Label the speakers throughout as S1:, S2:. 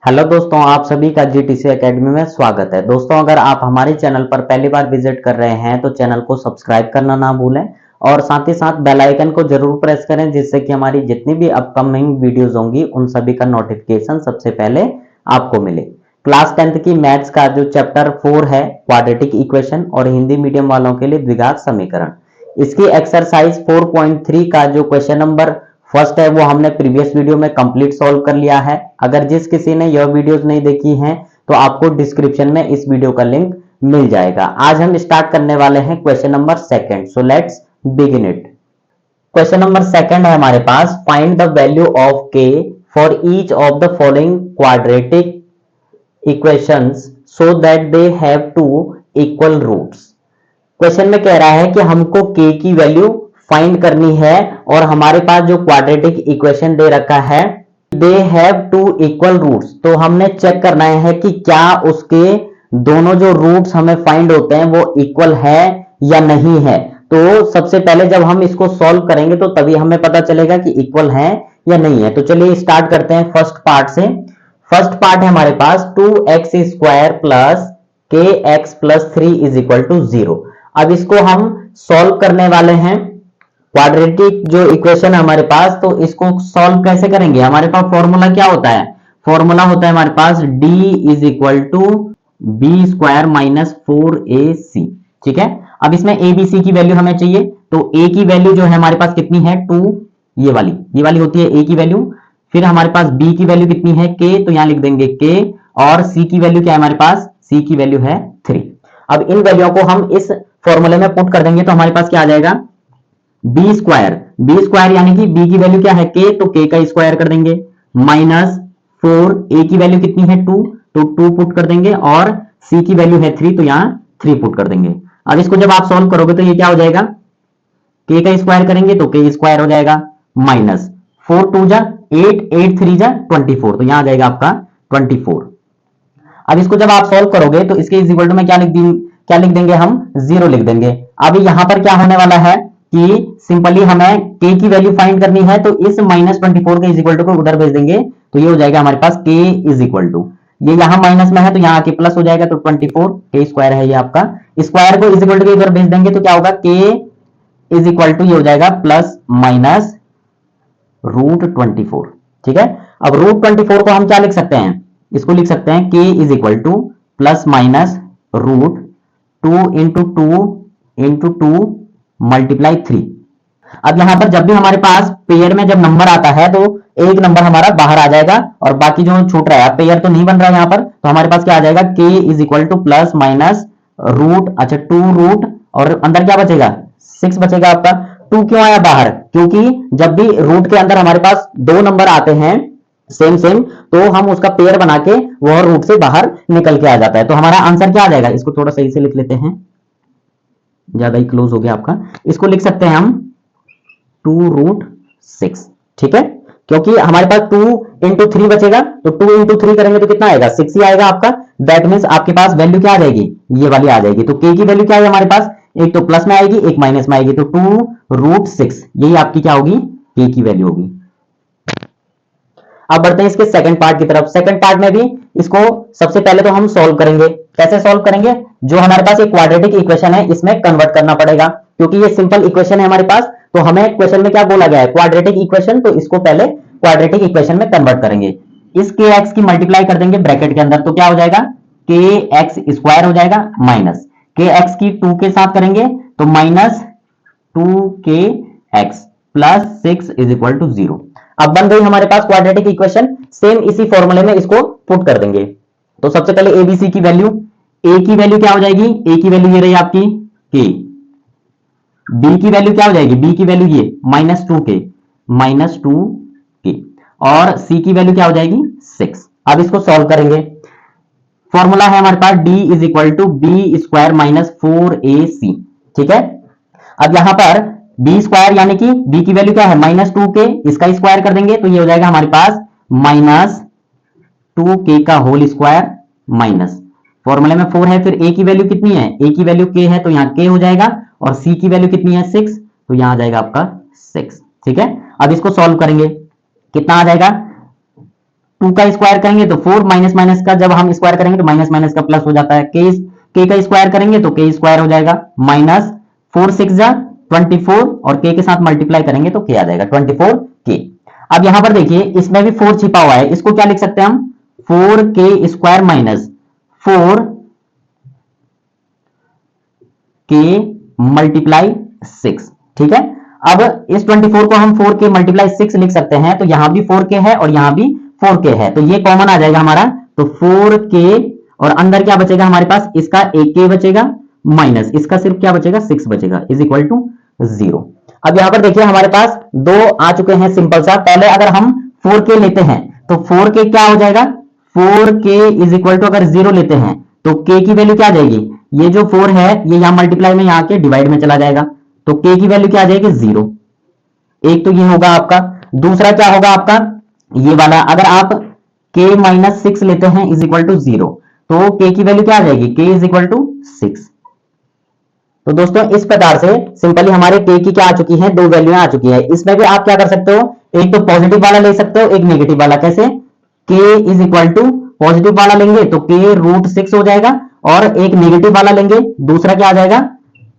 S1: Hello दोस्तों, आप सभी का जीटीसी एकेडमी में स्वागत है। दोस्तों, अगर आप हमारे चैनल पर पहली बार विजिट कर रहे हैं तो चैनल को सब्सक्राइब करना ना भूलें और साथ ही साथ बेल आइकन को जरूर प्रेस करें, जिससे कि हमारी जितनी भी अपकमिंग वीडियोस होंगी उन सभी का नोटिफिकेशन सबसे पहले आपको मिले। क्लास 10th की मैथ्स का जो चैप्टर 4 है क्वाड्रेटिक इक्वेशन और हिंदी मीडियम वालों के लिए द्विघात समीकरण, इसकी एक्सरसाइज 4.3 का जो क्वेश्चन नंबर फर्स्ट है वो हमने प्रीवियस वीडियो में कंप्लीट सॉल्व कर लिया है। अगर जिस किसी ने यह वीडियोस नहीं देखी हैं तो आपको डिस्क्रिप्शन में इस वीडियो का लिंक मिल जाएगा। आज हम स्टार्ट करने वाले हैं question number second. So let's begin it. Question number second है हमारे पास, find the value of k for each of the following quadratic equations so that they have two equal roots. Question में कह रहा है कि हमको के की वैल्यू फाइंड करनी है और हमारे पास जो क्वाड्रेटिक इक्वेशन दे रखा है they have two equal roots, तो हमने चेक करना है कि क्या उसके दोनों जो रूट्स हमें फाइंड होते हैं वो इक्वल है या नहीं है। तो सबसे पहले जब हम इसको सॉल्व करेंगे तो तभी हमें पता चलेगा कि इक्वल है या नहीं है। तो चलिए स्टार्ट करते हैं फर्स्ट पार्ट से। फर्स्ट पार्ट है हमारे पास 2x² plus k x plus 3 is equal to 0। अब इसको हम सॉल्व करने वाले हैं। क्वाड्रेटिक जो इक्वेशन है हमारे पास, तो इसको सॉल्व कैसे करेंगे। हमारे पास फॉर्मूला क्या होता है, फॉर्मूला होता है हमारे पास d is equal to b square minus 4ac। ठीक है, अब इसमें a b c की वैल्यू हमें चाहिए, तो a की वैल्यू जो है हमारे पास कितनी है 2, ये वाली होती है a की वैल्यू। फिर हमारे पास b की वैल्यू कितनी है k, तो यहां लिख देंगे k, और c की वैल्यू क्या है हमारे पास, c की वैल्यू है 3। अब इन वैल्यूओं को हम इस फॉर्मूले में पुट कर देंगे तो हमारे पास क्या आ जाएगा, बी स्क्वायर यानी कि b की वैल्यू क्या है k, तो k का स्क्वायर कर देंगे, माइनस 4, a की वैल्यू कितनी है 2, तो 2 पुट कर देंगे, और c की वैल्यू है 3, तो यहां 3 पुट कर देंगे। अब इसको जब आप सॉल्व करोगे तो ये क्या हो जाएगा, k का स्क्वायर करेंगे तो k स्क्वायर हो जाएगा, माइनस 4 2 जा 8, 8 3 जा 24, तो यहां आ जाएगा आपका 24। अब इसको जब आप सॉल्व करोगे तो इसके इज इक्वल टू में क्या लिख देंगे हम, 0 लिख देंगे। अब यहां पर क्या होने वाला है कि सिंपली हमें k की वैल्यू फाइंड करनी है, तो इस -24 के इज इक्वल टू को उधर भेज देंगे, तो ये हो जाएगा हमारे पास k इज इक्वल टू, ये यहां माइनस में है तो यहां आके प्लस हो जाएगा, तो 24 k स्क्वायर है ये आपका, स्क्वायर को इज इक्वल टू के इधर भेज देंगे तो क्या होगा, k इज इक्वल टू ये हो जाएगा प्लस माइनस √24। ठीक है, अब √24 को हम क्या लिख सकते हैं, इसको लिख सकते हैं k is equal two plus minus √2 into 2 into 2 multiply 3। अब यहां पर जब भी हमारे पास पेयर में जब नंबर आता है तो एक नंबर हमारा बाहर आ जाएगा और बाकी जो छूट रहा है, पेयर तो नहीं बन रहा है यहां पर, तो हमारे पास क्या आ जाएगा, k is equal two plus minus √2 और अंदर क्या बचेगा 6 बचेगा आपका। 2 क्यों आया बाहर, क्योंकि जब भी रूट के अंदर हमारे पास दो नंबर आते हैं सेम तो हम उसका पेयर बना के वह रूट से बाहर निकल के आ जाता है। तो हमारा आंसर क्या आ जाएगा, इसको थोड़ा सही से लिख लेते हैं, ज्यादा ही क्लोज हो गया आपका, इसको लिख सकते हैं हम 2√6। ठीक है, क्योंकि हमारे पास 2 इंटू 3 बचेगा, तो 2 इंटू 3 करेंगे तो कितना आएगा, 6 ही आएगा आपका। दैट मीन्स आपके पास वैल्यू क्या आ जाएगी, ये वाली आ जाएगी। तो k की वैल्यू क्या है हमारे पास, एक तो प्लस में आएगी एक माइनस में आएगी, तो 2√6 यही आपकी क्या होगी, k की वैल्यू होगी। अब बढ़ते हैं इसके सेकंड पार्ट की तरफ। सेकंड पार्ट में भी इसको सबसे पहले तो हम सॉल्व करेंगे। कैसे सॉल्व करेंगे, जो हमारे पास एक क्वाड्रेटिक इक्वेशन है इसमें कन्वर्ट करना पड़ेगा, क्योंकि ये सिंपल इक्वेशन है हमारे पास। तो हमें क्वेश्चन में क्या बोला गया है, क्वाड्रेटिक इक्वेशन, तो इसको पहले क्वाड्रेटिक इक्वेशन में कन्वर्ट करेंगे। इस के एक्स की मल्टीप्लाई कर देंगे ब्रैकेट के अंदर, तो क्या हो जाएगा, के एक्स स्क्वायर हो जाएगा, माइनस के एक्स की 2 के साथ करेंगे तो minus 2k x plus 6 is equal to 0। अब बन गई हमारे पास क्वाड्रेटिक इक्वेशन। सेम इसी फॉर्मूले में इसको पुट कर देंगे। तो सबसे पहले एबीसी की वैल्यू, ए की वैल्यू क्या हो जाएगी, ए की वैल्यू ये रही आपकी के, बी की वैल्यू क्या हो जाएगी, बी की वैल्यू ये -2k, और सी की वैल्यू क्या हो जाएगी 6। अब इसको सॉल्व करेंगे। फॉर्मूला है हमारे पास d is equal to b square minus 4ac। ठीक है, अब यहां पर बी स्क्वायर यानी कि बी की वैल्यू क्या है -2k, इसका स्क्वायर कर देंगे तो ये हो जाएगा हमारे पास -2k का होल स्क्वायर, माइनस फॉर्मूले में 4 है, फिर a की वैल्यू कितनी है, a की वैल्यू k है तो यहाँ k हो जाएगा, और c की वैल्यू कितनी है 6, तो यहाँ आ जाएगा आपका 6। ठीक है, अब इसको सॉल्व करेंगे, कितना आ जाएगा 2 का स्क्वायर करेंगे तो 4, माइनस माइनस का जब हम स्क्वायर करेंगे तो माइनस माइनस का प्लस हो जाता है। के का स्क्वायर करेंगे तो के स्क्वायर हो जाएगा, माइनस 4 6 जा 24 और के साथ मल्टीप्लाई करेंगे तो के आ जाएगा 24 के। अब यहां पर देखिए इसमें भी 4 छिपा हुआ है, इसको क्या लिख सकते हैं हम, 4 के स्क्वायर माइनस 4 के मल्टीप्लाई 6। ठीक है, अब इस 24 को हम 4 के मल्टीप्लाई 6 लिख सकते हैं, तो यहां भी 4 के है और यहां भी 4 के है, तो ये कॉमन आ जाएगा हमारा, तो 4 के और अंदर क्या बचेगा हमारे पास, इसका एक के बचेगा माइनस इसका सिर्फ क्या बचेगा 6 बचेगा, इज इक्वल टू 0। अब यहां पर देखिए हमारे पास दो आ चुके हैं सिंपल सा। पहले अगर हम 4 के लेते हैं तो 4 के क्या हो जाएगा, 4 के इज इक्वल टू अगर 0 लेते हैं तो के की वैल्यू क्या आ जाएगी, ये जो 4 है ये यहां मल्टीप्लाई में यहाँ के डिवाइड में चला जाएगा, तो के की वैल्यू क्या आ जाएगी 0। एक तो ये होगा आपका, दूसरा क्या होगा आपका ये वाला, अगर आप के माइनस 6 लेते हैं इज इक्वल टू 0 तो के की वैल्यू क्या आ जाएगी, के इज इक्वल टू 6। तो दोस्तों इस प्रकार से सिंपली हमारे के की क्या आ चुकी है, दो वैल्यू आ चुकी है। इसमें भी आप क्या कर सकते हो, एक तो पॉजिटिव वाला ले सकते हो, एक नेगेटिव वाला। कैसे, के इज इक्वल टू पॉजिटिव वाला लेंगे तो के रूट 6 हो जाएगा, और एक नेगेटिव वाला लेंगे दूसरा क्या आ जाएगा,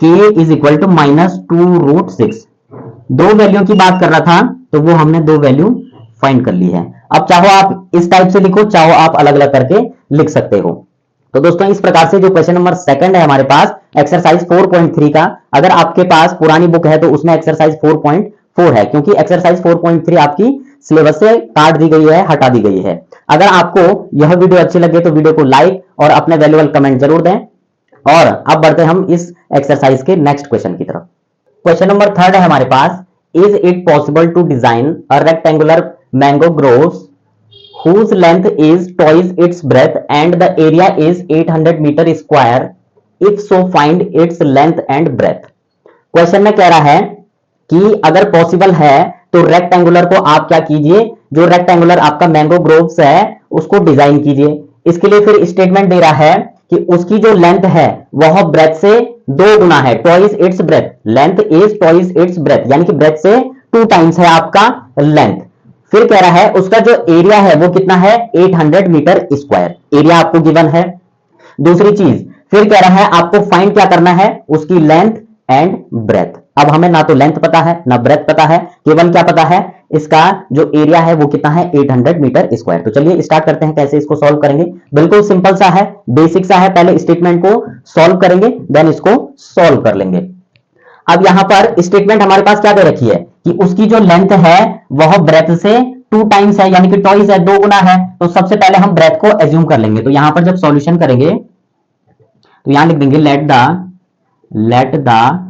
S1: k is equal to minus 2 root 6। दो वैल्यू की बात कर रहा था तो वो हमने दो वैल्यू फाइंड कर ली है। अब चाहो आप इस टाइप से लिखो, चाहो आप अलग अलग करके लिख सकते हो। तो दोस्तों इस प्रकार से जो क्वेश्चन नंबर सेकंड है हमारे पास एक्सरसाइज 4.3 का, अगर आपके पास पुरानी बुक है तो उसमें एक्सरसाइज 4.4 है, क्योंकि एक्सरसाइज 4.3 आपकी सिलेबस से काट दी गई है, हटा दी गई है। अगर आपको यह वीडियो अच्छी लगे तो वीडियो को लाइक और अपने वैल्यूएबल कमेंट जरूर दें। और अब बढ़ते हम इस एक्सरसाइज के नेक्स्ट क्वेश्चन की तरफ। क्वेश्चन नंबर थर्ड है हमारे पास, is it possible to design a rectangular mango groves whose length is twice its breadth and the area is 800 meter square, if so find its length and breadth। Question में कह रहा है कि अगर possible है तो रेक्टेंगुलर को आप क्या कीजिए, जो रेक्टेंगुलर आपका मैंगो ग्रोव्स है उसको डिजाइन कीजिए। इसके लिए फिर स्टेटमेंट दे रहा है कि उसकी जो लेंथ है वह ब्रेथ से 2 गुना है, twice its breath, length is twice its breath, यानी कि ब्रेथ से 2 टाइम्स है आपका लेंथ। फिर कह रहा है उसका जो एरिया है वो कितना है, 800 मीटर स्क्वायर, एरिया आपको गिवन है। दूसरी चीज फिर कह रहा है आपको फाइंड क्या करना है, उसकी लेंथ एंड ब्रेथ। अब हमें ना तो लेंथ पता है ना ब्रेथ पता है, केवल क्या पता है, इसका जो एरिया है वो कितना है 800 मीटर स्क्वायर। तो चलिए स्टार्ट करते हैं कैसे इसको सॉल्व करेंगे। बिल्कुल सिंपल सा है, बेसिक सा है, पहले स्टेटमेंट को सॉल्व करेंगे देन इसको सॉल्व कर लेंगे। अब यहां पर स्टेटमेंट हमारे पास क्या दे रखी है कि उसकी जो लेंथ है वह ब्रेथ से 2 टाइम्स है, यानी कि ट्वाइस है, 2 गुना है। तो सबसे पहले हम ब्रेथ को एज्यूम कर लेंगे। तो यहां पर जब सॉल्यूशन करेंगे तो यहां लिख देंगे let the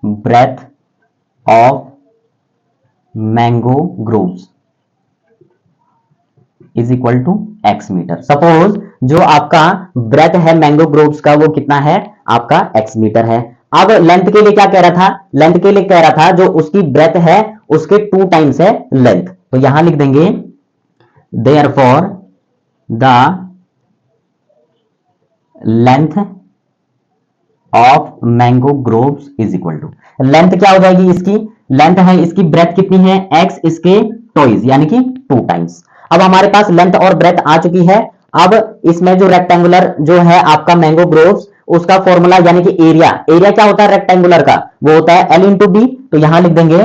S1: breadth of mango groves is equal to x metre. Suppose जो आपका ब्रेथ है मैंगो ग्रोव्स का वो कितना है आपका x मीटर है। अब लेंथ के लिए क्या कह रहा था, लेंथ के लिए कह रहा था जो उसकी ब्रेथ है उसके 2 टाइम्स है लेंथ। तो यहां लिख देंगे therefore the length of mango groves is equal to, length क्या हो जाएगी इसकी, लेंथ है इसकी ब्रेथ कितनी है x, इसके ट्वाइस यानी कि 2 टाइम्स। अब हमारे पास लेंथ और ब्रेथ आ चुकी है। अब इसमें जो रेक्टेंगुलर जो है आपका मैंगो ग्रोव्स उसका फॉर्मूला यानी कि एरिया, एरिया क्या होता है रेक्टेंगुलर का, वो होता है L इंटू बी। तो यहां लिख देंगे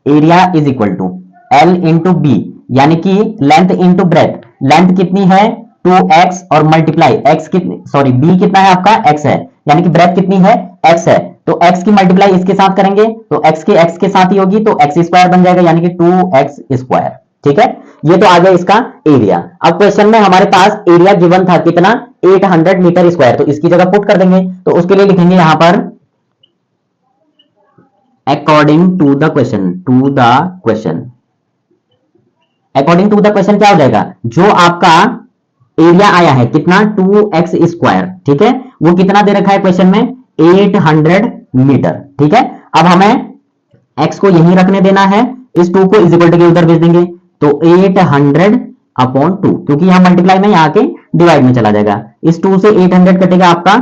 S1: area is equal to L into b, यानी कि लेंथ इंटू ब्रेथ। लेंथ कितनी है 2x और मल्टीप्लाई x कितनी, सॉरी b कितना है आपका x है, यानी कि ब्रेथ कितनी है x है, तो x की मल्टीप्लाई इसके साथ करेंगे तो x के साथ ही होगी, तो x स्क्वायर बन जाएगा यानी कि 2x स्क्वायर। ठीक है, ये तो आ गया इसका एरिया। अब क्वेश्चन में हमारे पास एरिया गिवन था कितना 800 मीटर स्क्वायर, तो इसकी जगह पुट कर देंगे। तो उसके लिए लिखेंगे यहां पर according to the question, according to the question क्या हो जाएगा, जो आपका एरिया आया है कितना 2x स्क्वायर, ठीक है, वो कितना दे रखा है क्वेश्चन में 800 मीटर। ठीक है, अब हमें x को यहीं रखने देना है, इस 2 को इज इक्वल टू के उधर भेज देंगे, तो 800 अपॉन 2, क्योंकि यहां मल्टीप्लाई में यहाँ के डिवाइड में चला जाएगा। इस 2 से 800 कटेगा आपका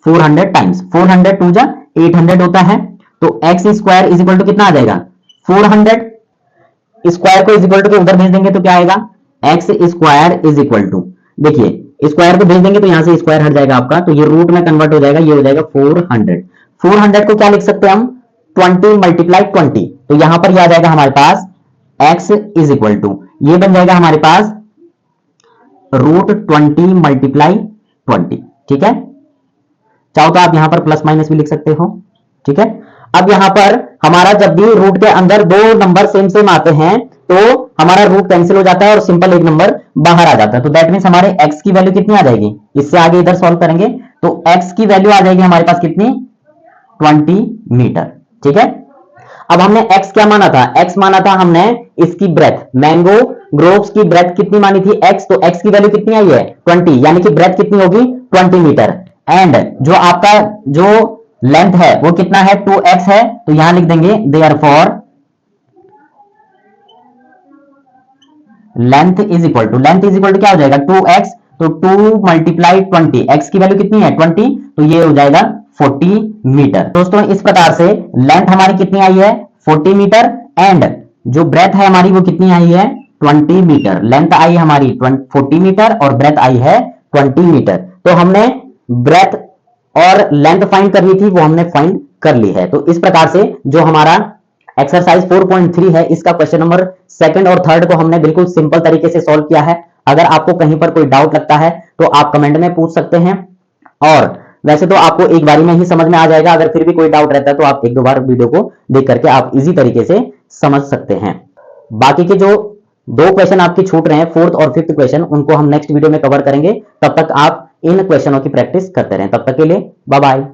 S1: 400 टाइम्स, 400 2 जा 800 होता है। तो x square is equal to कितना आ जाएगा 400। स्क्वायर को इज इक्वल टू के उधर भेज देंगे तो क्या आएगा x square is equal to, देखिए स्क्वायर को भेज देंगे तो यहां से स्क्वायर हट जाएगा आपका, तो ये रूट में कन्वर्ट हो जाएगा, ये हो जाएगा 400। 400 को क्या लिख सकते हैं हम 20 मल्टीप्लाई 20, तो यहां पर यह आ जाएगा हमारे पास x इज इक्वल टू, ये बन जाएगा हमारे पास √20 मल्टीप्लाई 20। ठीक है, चाहो तो आप यहां पर प्लस माइनस भी लिख सकते हो। ठीक है, अब यहां पर हमारा जब भी रूट के अंदर दो नंबर सेम सेम आते हैं तो हमारा रूट कैंसिल हो जाता है और सिंपल एक नंबर बाहर आ जाता है, तो दैट मींस हमारे x की वैल्यू कितनी आ जाएगी, इससे आगे इधर सॉल्व करेंगे तो x की वैल्यू आ जाएगी हमारे पास कितनी 20 मीटर। ठीक है, अब हमने x क्या माना था, x माना था हमने इसकी ब्रेथ, मैंगो ग्रोव्स की ब्रेथ कितनी मानी थी x, तो x की वैल्यू कितनी आई है 20, यानी कि ब्रेथ कितनी होगी 20 मीटर। एंड जो आपका जो लेंथ है वो कितना है 2x है, तो यहां लिख देंगे therefore length is equal to क्या हो जाएगा 2x, तो 2 मल्टीप्लाई 20, x की वैल्यू कितनी है 20, तो ये हो जाएगा 40 मीटर। दोस्तों इस प्रकार से लेंथ हमारी कितनी आई है 40 मीटर एंड जो ब्रेथ है हमारी वो कितनी आई है 20 मीटर। लेंथ आई हमारी 40 मीटर और ब्रेथ आई है 20 मीटर। तो हमने ब्रेथ और लेंथ फाइंड करनी थी, वो हमने फाइंड कर ली है। तो इस प्रकार से जो हमारा एक्सरसाइज 4.3 है इसका क्वेश्चन नंबर 2 और 3 को हमने बिल्कुल सिंपल तरीके से सॉल्व किया है। अगर आपको कहीं पर कोई डाउट लगता है तो आप कमेंट में पूछ सकते हैं, और वैसे तो आपको एक बारी में ही समझ में आ जाएगा, अगर फिर भी कोई डाउट रहता है तो आप एक दो बार वीडियो को देख करके आप इजी तरीके से समझ सकते हैं। बाकी के जो दो क्वेश्चन आपकी छूट रहे हैं 4th और 5th क्वेश्चन, उनको हम नेक्स्ट वीडियो में कवर करेंगे। तब तक आप इन क्वेश्चनों की प्रैक्टिस करते रहें। तब तक के लिए बाय बाय।